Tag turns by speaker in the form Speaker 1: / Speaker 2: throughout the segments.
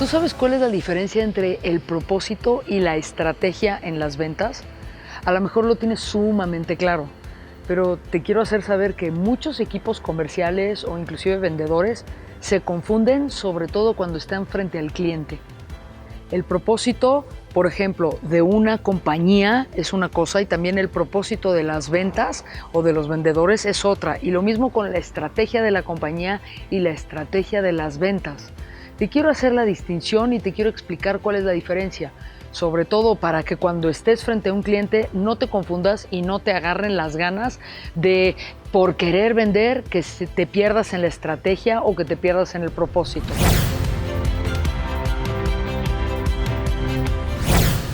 Speaker 1: sabes cuál es la diferencia entre el propósito y la estrategia en las ventas? A lo mejor lo tienes sumamente claro, pero te quiero hacer saber que muchos equipos comerciales o inclusive vendedores se confunden, sobre todo cuando están frente al cliente. El propósito, por ejemplo, de una compañía es una cosa y también el propósito de las ventas o de los vendedores es otra. Y lo mismo con la estrategia de la compañía y la estrategia de las ventas. Te quiero hacer la distinción y te quiero explicar cuál es la diferencia, sobre todo para que cuando estés frente a un cliente no te confundas y no te agarren las ganas de, por querer vender, que te pierdas en la estrategia o que te pierdas en el propósito.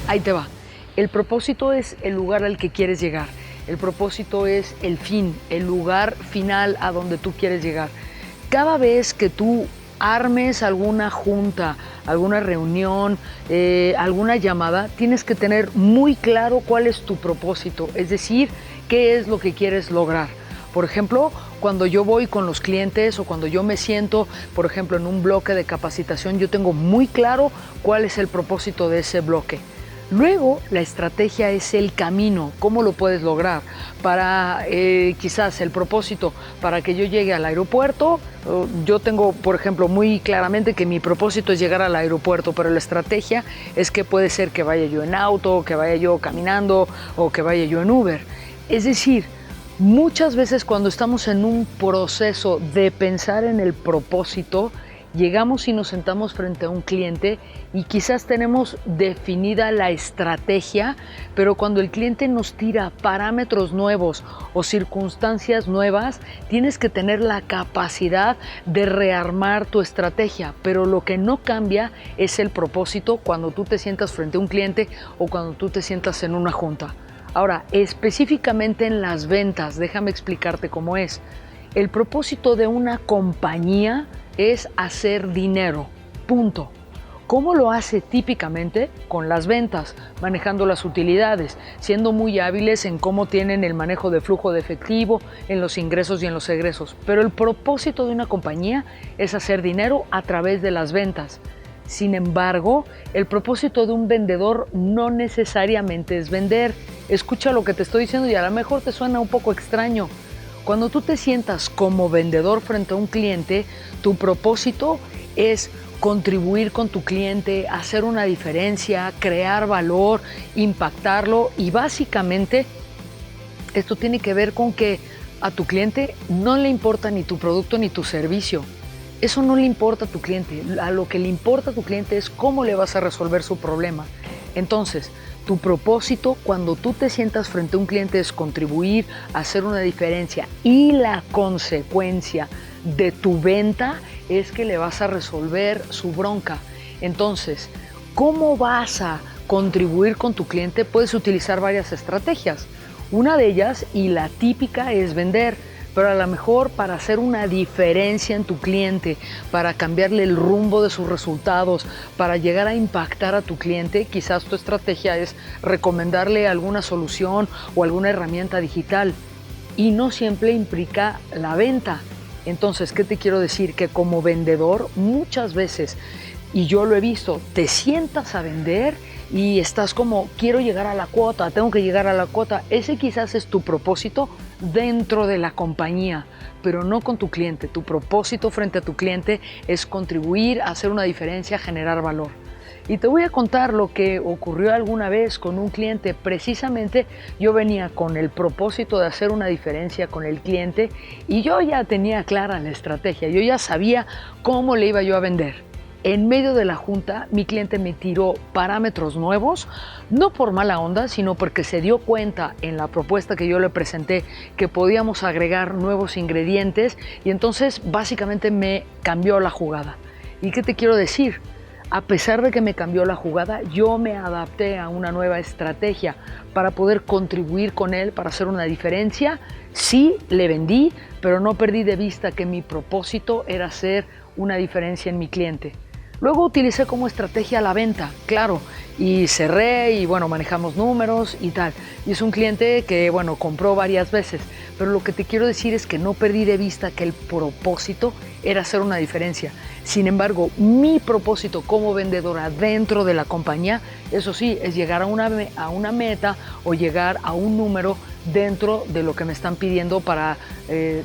Speaker 1: Ahí te va. El propósito es el lugar al que quieres llegar. El propósito es el fin, el lugar final a donde tú quieres llegar. Cada vez que tú armes alguna junta, alguna reunión, alguna llamada, tienes que tener muy claro cuál es tu propósito, es decir, qué es lo que quieres lograr. Por ejemplo, cuando yo voy con los clientes o cuando yo me siento, por ejemplo, en un bloque de capacitación, yo tengo muy claro cuál es el propósito de ese bloque. Luego, la estrategia es el camino, cómo lo puedes lograr. Para quizás el propósito, para que yo llegue al aeropuerto, yo tengo, por ejemplo, muy claramente que mi propósito es llegar al aeropuerto, pero la estrategia es que puede ser que vaya yo en auto, que vaya yo caminando o que vaya yo en Uber. Es decir, muchas veces cuando estamos en un proceso de pensar en el propósito, llegamos y nos sentamos frente a un cliente y quizás tenemos definida la estrategia, pero cuando el cliente nos tira parámetros nuevos o circunstancias nuevas, tienes que tener la capacidad de rearmar tu estrategia, pero lo que no cambia es el propósito cuando tú te sientas frente a un cliente o cuando tú te sientas en una junta. Ahora, específicamente en las ventas, déjame explicarte cómo es. El propósito de una compañía es hacer dinero, punto. ¿Cómo lo hace típicamente? Con las ventas, manejando las utilidades, siendo muy hábiles en cómo tienen el manejo de flujo de efectivo, en los ingresos y en los egresos. Pero el propósito de una compañía es hacer dinero a través de las ventas. Sin embargo, el propósito de un vendedor no necesariamente es vender. Escucha lo que te estoy diciendo y a lo mejor te suena un poco extraño. Cuando tú te sientas como vendedor frente a un cliente, tu propósito es contribuir con tu cliente, hacer una diferencia, crear valor, impactarlo y básicamente esto tiene que ver con que a tu cliente no le importa ni tu producto ni tu servicio. Eso no le importa a tu cliente. A lo que le importa a tu cliente es cómo le vas a resolver su problema. Entonces, tu propósito cuando tú te sientas frente a un cliente es contribuir, hacer una diferencia y la consecuencia de tu venta es que le vas a resolver su bronca. Entonces, ¿cómo vas a contribuir con tu cliente? Puedes utilizar varias estrategias. Una de ellas, y la típica, es vender. Pero a lo mejor para hacer una diferencia en tu cliente, para cambiarle el rumbo de sus resultados, para llegar a impactar a tu cliente, quizás tu estrategia es recomendarle alguna solución o alguna herramienta digital. Y no siempre implica la venta. Entonces, ¿qué te quiero decir? Que como vendedor, muchas veces, y yo lo he visto, te sientas a vender y estás como, quiero llegar a la cuota, tengo que llegar a la cuota. Ese quizás es tu propósito dentro de la compañía, pero no con tu cliente. Tu propósito frente a tu cliente es contribuir, hacer una diferencia, generar valor. Y te voy a contar lo que ocurrió alguna vez con un cliente. Precisamente yo venía con el propósito de hacer una diferencia con el cliente y yo ya tenía clara la estrategia, yo ya sabía cómo le iba yo a vender. En medio de la junta, mi cliente me tiró parámetros nuevos, no por mala onda, sino porque se dio cuenta en la propuesta que yo le presenté que podíamos agregar nuevos ingredientes y entonces básicamente me cambió la jugada. ¿Y qué te quiero decir? A pesar de que me cambió la jugada, yo me adapté a una nueva estrategia para poder contribuir con él, para hacer una diferencia. Sí, le vendí, pero no perdí de vista que mi propósito era hacer una diferencia en mi cliente. Luego utilicé como estrategia la venta, claro, y cerré y bueno, manejamos números y tal. Y es un cliente que bueno, compró varias veces, pero lo que te quiero decir es que no perdí de vista que el propósito era hacer una diferencia. Sin embargo, mi propósito como vendedora dentro de la compañía, eso sí, es llegar a una meta o llegar a un número dentro de lo que me están pidiendo para,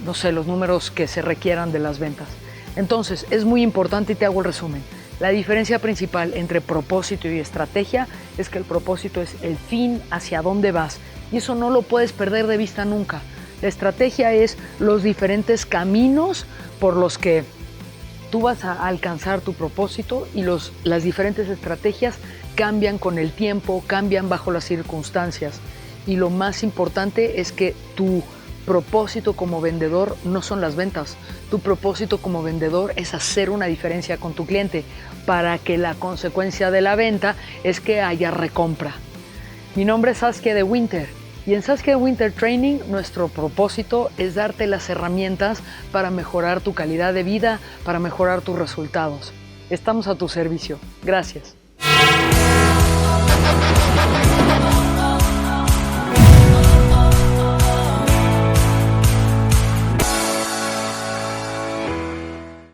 Speaker 1: no sé, los números que se requieran de las ventas. Entonces, es muy importante y te hago el resumen. La diferencia principal entre propósito y estrategia es que el propósito es el fin hacia dónde vas y eso no lo puedes perder de vista nunca. La estrategia es los diferentes caminos por los que tú vas a alcanzar tu propósito y las diferentes estrategias cambian con el tiempo, cambian bajo las circunstancias. Y lo más importante es que tu propósito como vendedor no son las ventas. Tu propósito como vendedor es hacer una diferencia con tu cliente para que la consecuencia de la venta es que haya recompra. Mi nombre es Saskia de Winter y en Saskia de Winter Training nuestro propósito es darte las herramientas para mejorar tu calidad de vida, para mejorar tus resultados. Estamos a tu servicio. Gracias.